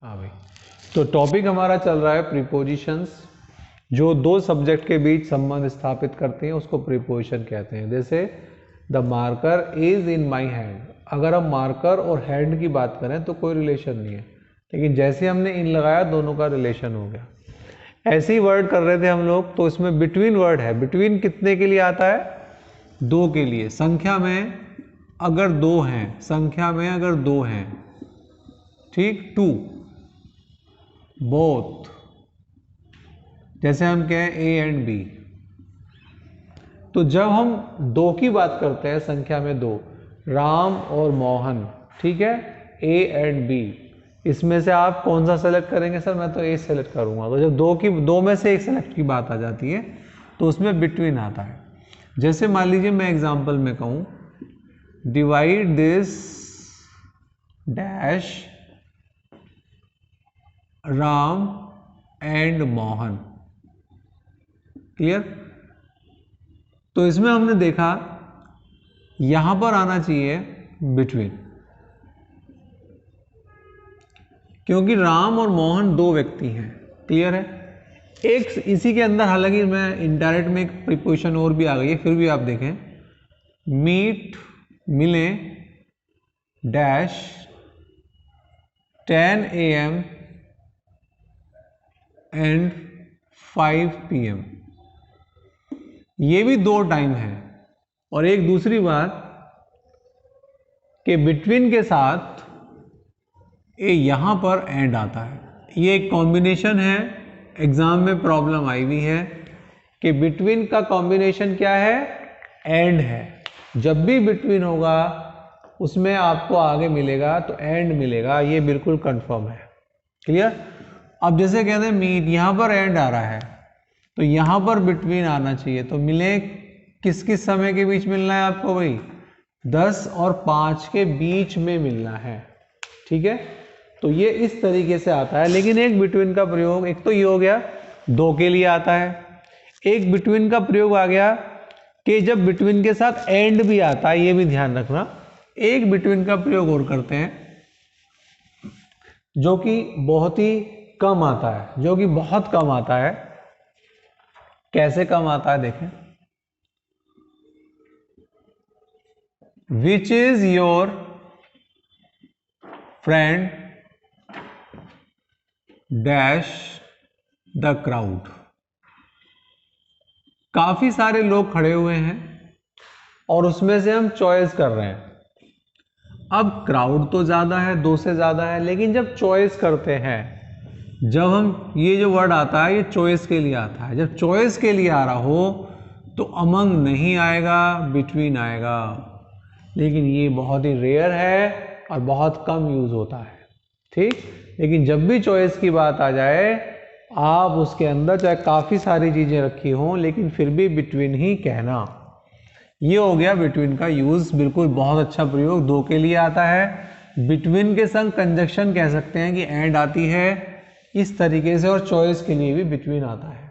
हाँ भाई, तो टॉपिक हमारा चल रहा है प्रीपोजिशंस, जो दो सब्जेक्ट के बीच संबंध स्थापित करते हैं उसको प्रीपोजिशन कहते हैं। जैसे the marker is in my hand, अगर हम मार्कर और हैंड की बात करें तो कोई रिलेशन नहीं है, लेकिन जैसे हमने इन लगाया दोनों का रिलेशन हो गया। ऐसे ही वर्ड कर रहे थे हम लोग, तो इसमें बिटवीन वर्ड है। बिटवीन कितने के लिए आता है? दो के लिए। संख्या में अगर दो हैं, संख्या में अगर दो हैं, ठीक, टू, बोथ, जैसे हम कहें ए एंड बी। तो जब हम दो की बात करते हैं, संख्या में दो, राम और मोहन, ठीक है, ए एंड बी, इसमें से आप कौन सा सेलेक्ट करेंगे? सर मैं तो ए सेलेक्ट करूंगा। तो जब दो में से एक सेलेक्ट की बात आ जाती है तो उसमें बिटवीन आता है। जैसे मान लीजिए मैं एग्जांपल में कहूं, divide this dash Ram and Mohan, clear? तो इसमें हमने देखा यहां पर आना चाहिए बिटवीन, क्योंकि राम और मोहन दो व्यक्ति हैं, क्लियर है? एक इसी के अंदर, हालांकि मैं इनडायरेक्ट में एक प्रीपोजिशन और भी आ गई है, फिर भी आप देखें, मीट, मिले, डैश 10 AM एंड 5 PM, ये भी दो टाइम है। और एक दूसरी बात कि बिटवीन के साथ ये यहां पर एंड आता है, ये एक कॉम्बिनेशन है। एग्जाम में प्रॉब्लम आई हुई है कि बिटवीन का कॉम्बिनेशन क्या है? एंड है। जब भी बिटवीन होगा उसमें आपको आगे मिलेगा तो एंड मिलेगा, ये बिल्कुल कंफर्म है, क्लियर? अब जैसे कहते हैं मीट, यहां पर एंड आ रहा है तो यहां पर बिटवीन आना चाहिए। तो मिले किस किस समय के बीच मिलना है आपको भाई? 10 और 5 के बीच में मिलना है, ठीक है? तो ये इस तरीके से आता है। लेकिन एक बिटवीन का प्रयोग, एक तो ये हो गया दो के लिए आता है, एक बिटवीन का प्रयोग आ गया कि जब बिटवीन के साथ एंड भी आता है, ये भी ध्यान रखना। एक बिटवीन का प्रयोग और करते हैं जो कि बहुत ही कम आता है, जो कि बहुत कम आता है। कैसे कम आता है देखें, which is your friend dash the crowd. काफी सारे लोग खड़े हुए हैं और उसमें से हम चॉइस कर रहे हैं। अब क्राउड तो ज्यादा है, दो से ज्यादा है, लेकिन जब चॉइस करते हैं, जब हम, ये जो वर्ड आता है ये चॉइस के लिए आता है। जब चॉइस के लिए आ रहा हो तो अमंग नहीं आएगा, बिटवीन आएगा। लेकिन ये बहुत ही रेयर है और बहुत कम यूज होता है, ठीक? लेकिन जब भी चॉइस की बात आ जाए, आप उसके अंदर चाहे काफी सारी चीजें रखी हों, लेकिन फिर भी बिटवीन ही कहना। ये हो गया बिटवीन का यूज, बिल्कुल बहुत अच्छा प्रयोग। दो के लिए आता है, बिटवीन के संग कंजक्शन कह सकते हैं कि एंड आती है इस तरीके से, और चॉइस के लिए भी बिटवीन आता है।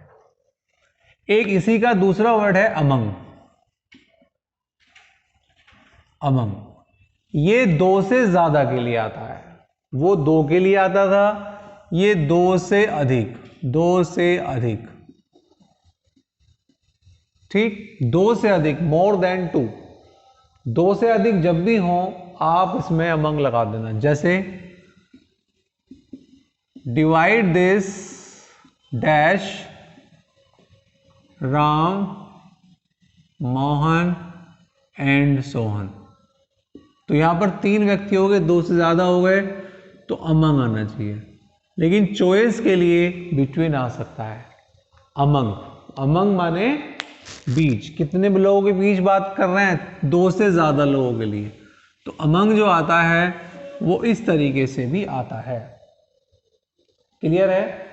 एक इसी का दूसरा वर्ड है अमंग। अमंग ये दो से ज्यादा के लिए आता है। वो दो के लिए आता था, ये दो से अधिक, दो से अधिक, ठीक? दो से अधिक, मोर देन टू। दो से अधिक जब भी हो आप इसमें अमंग लगा देना। जैसे divide this dash Ram, Mohan and Sohan. तो यहां पर तीन व्यक्ति हो गए, दो से ज्यादा हो गए तो अमंग आना चाहिए। लेकिन चॉइस के लिए बिटवीन आ सकता है। अमंग, अमंग माने बीच, कितने लोगों के बीच बात कर रहे हैं? दो से ज्यादा लोगों के लिए। तो अमंग जो आता है वो इस तरीके से भी आता है, क्लियर है?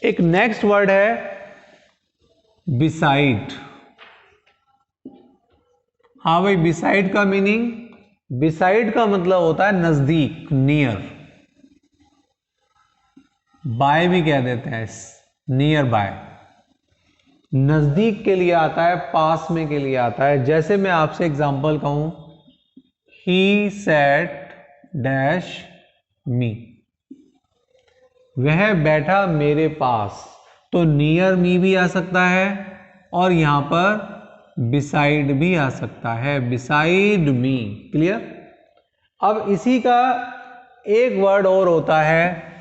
एक नेक्स्ट वर्ड है बिसाइड। हाँ भाई, बिसाइड का मीनिंग, बिसाइड का मतलब होता है नजदीक, नियर। बाय भी कह देते हैं, नियर बाय, नजदीक के लिए आता है, पास में के लिए आता है। जैसे मैं आपसे एग्जांपल कहूं, ही सेट डैश मी, वह बैठा मेरे पास। तो नियर मी भी आ सकता है और यहां पर बिसाइड भी आ सकता है, बिसाइड मी। क्लियर। अब इसी का एक वर्ड और होता है,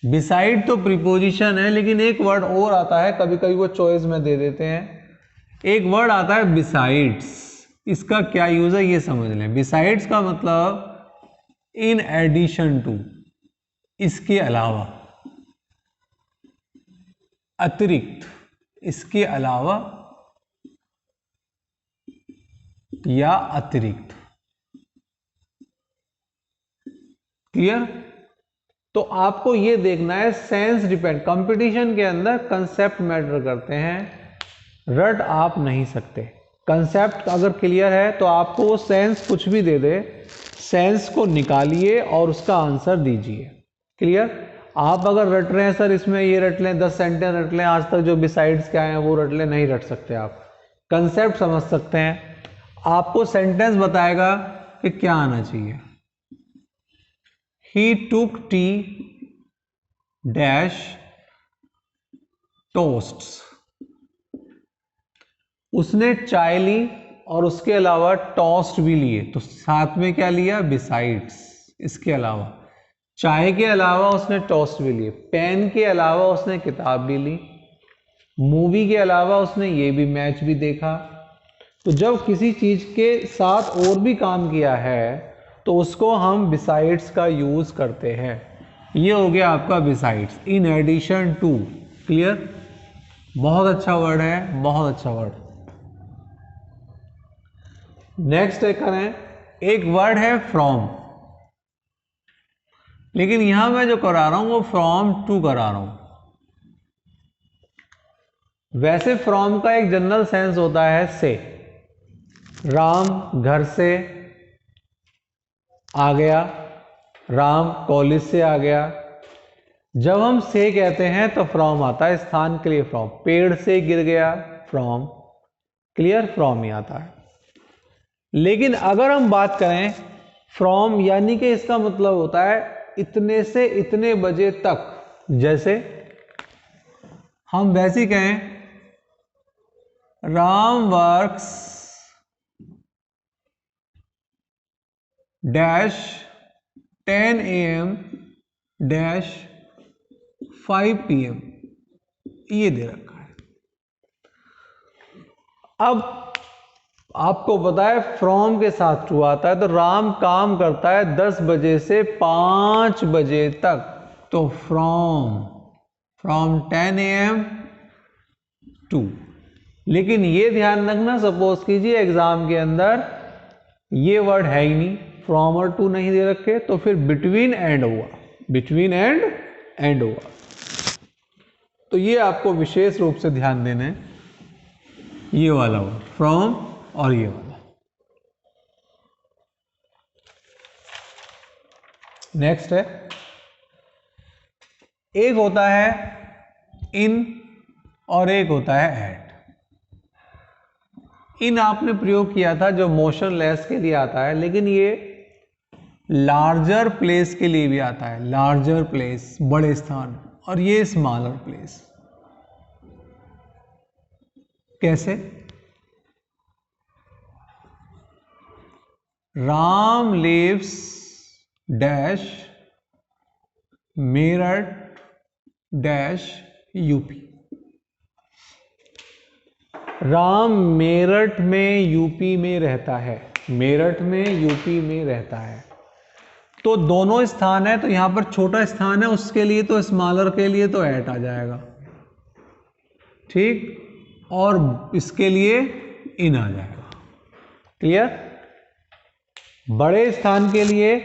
बिसाइड तो प्रीपोजिशन है लेकिन एक वर्ड और आता है, कभी कभी वो चॉइस में दे देते हैं। एक वर्ड आता है बिसाइड्स। इसका क्या यूज है ये समझ लें। बिसाइड्स का मतलब इन एडिशन टू, इसके अलावा, अतिरिक्त, इसके अलावा या अतिरिक्त। क्लियर। तो आपको ये देखना है, सेंस डिपेंड। कंपटीशन के अंदर कंसेप्ट मैटर करते हैं, रट आप नहीं सकते। कंसेप्ट अगर क्लियर है तो आपको वो सेंस कुछ भी दे दे, सेंस को निकालिए और उसका आंसर दीजिए। क्लियर। आप अगर रट रहे हैं सर इसमें ये रट लें, 10 सेंटेंस रट लें, आज तक जो बिसाइड्स क्या है वो रट लें, नहीं रट सकते आप। कंसेप्ट समझ सकते हैं, आपको सेंटेंस बताएगा कि क्या आना चाहिए। He took tea dash toasts। उसने चाय ली और उसके अलावा टोस्ट भी लिए। तो साथ में क्या लिया, बिसाइड्स, इसके अलावा। चाय के अलावा उसने टोस्ट भी लिए, पेन के अलावा उसने किताब भी ली, मूवी के अलावा उसने ये भी मैच भी देखा। तो जब किसी चीज के साथ और भी काम किया है तो उसको हम बिसाइड्स का यूज करते हैं। ये हो गया आपका besides, in addition to. Clear. बहुत अच्छा वर्ड है, बहुत अच्छा वर्ड। नेक्स्ट करें, एक वर्ड है फ्रॉम, लेकिन यहां मैं जो करा रहा हूं वो फ्रॉम टू करा रहा हूं। वैसे फ्रॉम का एक जनरल सेंस होता है से। राम घर से आ गया, राम कॉलेज से आ गया। जब हम से कहते हैं तो फ्रॉम आता है, स्थान के लिए फ्रॉम। पेड़ से गिर गया, फ्रॉम। क्लियर, फ्रॉम ही आता है। लेकिन अगर हम बात करें फ्रॉम, यानी कि इसका मतलब होता है इतने से इतने बजे तक। जैसे हम वैसे ही कहें Ram works dash 10 AM dash 5 PM, ये दे रखा है। अब आपको पता है फ्रॉम के साथ ट्रू आता है, तो राम काम करता है 10 बजे से 5 बजे तक। तो फ्रॉम 10 AM टू। लेकिन ये ध्यान रखना, सपोज कीजिए एग्जाम के अंदर ये वर्ड है ही नहीं, फ्रॉम और टू नहीं दे रखे, तो फिर बिटवीन एंड हुआ, बिटवीन एंड हुआ। तो ये आपको विशेष रूप से ध्यान देना है, ये वाला वर्ड फ्रॉम और ये वाला। नेक्स्ट है, एक होता है इन और एक होता है एट। इन आपने प्रयोग किया था जो मोशनलेस के लिए आता है, लेकिन ये लार्जर प्लेस के लिए भी आता है। लार्जर प्लेस, बड़े स्थान, और ये स्मॉलर प्लेस। कैसे? Ram lives dash Meerut dash UP. Ram Meerut में यूपी में रहता है, मेरठ में यूपी में रहता है। तो दोनों स्थान है, तो यहां पर छोटा स्थान है उसके लिए तो स्मॉलर के लिए तो एट आ जाएगा, ठीक, और इसके लिए इन आ जाएगा। क्लियर? बड़े स्थान के लिए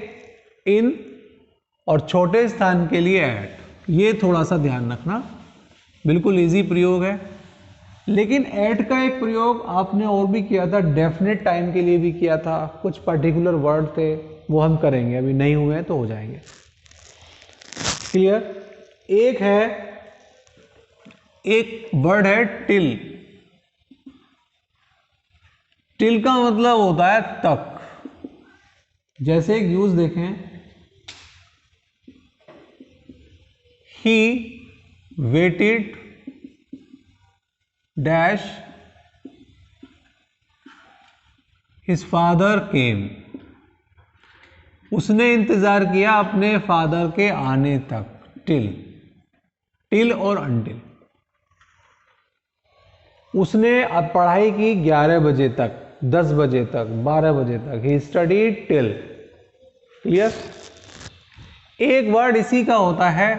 इन और छोटे स्थान के लिए एट। ये थोड़ा सा ध्यान रखना, बिल्कुल इजी प्रयोग है। लेकिन एट का एक प्रयोग आपने और भी किया था, डेफिनेट टाइम के लिए भी किया था। कुछ पर्टिकुलर वर्ड थे, वो हम करेंगे, अभी नहीं हुए हैं तो हो जाएंगे। क्लियर? एक है, एक वर्ड है टिल। टिल का मतलब होता है तक। जैसे एक यूज देखें, he waited dash his father came, उसने इंतजार किया अपने फादर के आने तक, टिल और अनटिल। उसने अब पढ़ाई की 11 बजे तक, 10 बजे तक, 12 बजे तक, ही स्टडीड टिल। क्लियर? एक वर्ड इसी का होता है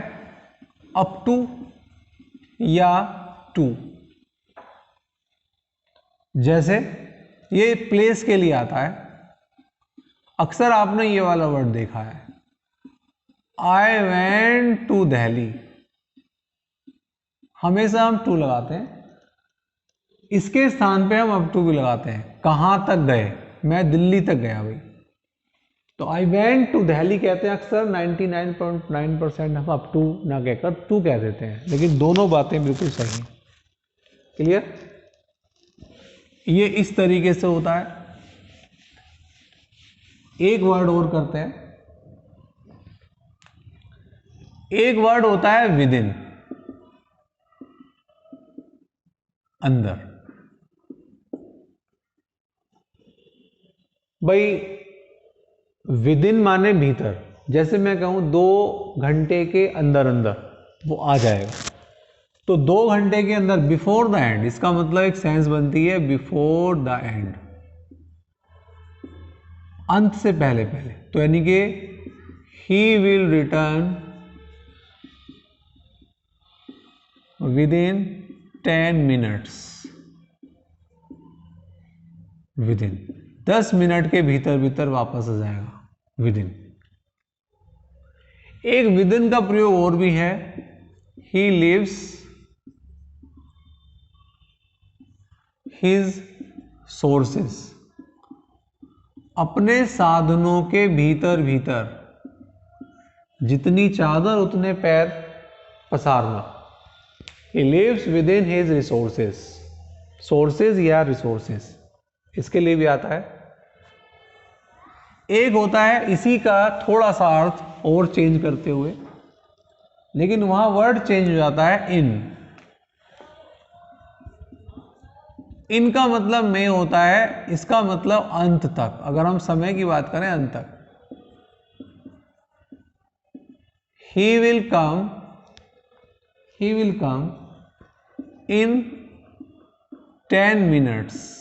अप टू या टू। जैसे ये प्लेस के लिए आता है, अक्सर आपने ये वाला वर्ड देखा है, आई वेंट टू दिल्ली, हमेशा हम टू लगाते हैं, इसके स्थान पे हम अप टू भी लगाते हैं। कहां तक गए? मैं दिल्ली तक गया भाई, तो आई वेंट टू दिल्ली कहते हैं अक्सर, 99.9% हम अप टू ना कहकर टू कह देते हैं, लेकिन दोनों बातें बिल्कुल सही हैं। क्लियर? ये इस तरीके से होता है। एक वर्ड और करते हैं, एक वर्ड होता है विद इन, अंदर। भाई विद इन माने भीतर, जैसे मैं कहूं 2 घंटे के अंदर अंदर, वो आ जाएगा। तो 2 घंटे के अंदर, बिफोर द एंड, इसका मतलब एक सेंस बनती है बिफोर द एंड, अंत से पहले पहले। तो यानी कि he will return with in 10 minutes, with in 10 minute के भीतर भीतर वापस आ जाएगा, विद इन। एक विद इन का प्रयोग और भी है, ही लिव्स हिज सोर्सेस, अपने साधनों के भीतर भीतर, जितनी चादर उतने पैर पसारना। He lives within his resources, sources या रिसोर्सेस, इसके लिए भी आता है। एक होता है इसी का थोड़ा सा अर्थ और चेंज करते हुए, लेकिन वहां वर्ड चेंज हो जाता है, इन का मतलब में होता है, इसका मतलब अंत तक। अगर हम समय की बात करें, अंत तक। He will come in 10 minutes.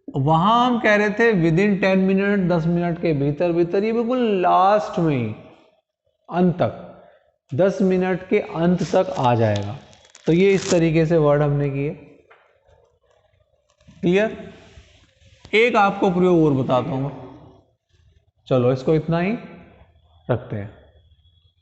वहां हम कह रहे थे विद इन 10 मिनट, 10 मिनट के भीतर भीतर, ये बिल्कुल लास्ट में ही, अंत तक, 10 मिनट के अंत तक आ जाएगा। तो ये इस तरीके से वर्ड हमने किए। क्लियर? एक आपको प्रयोग और बताता हूं। चलो इसको इतना ही रखते हैं।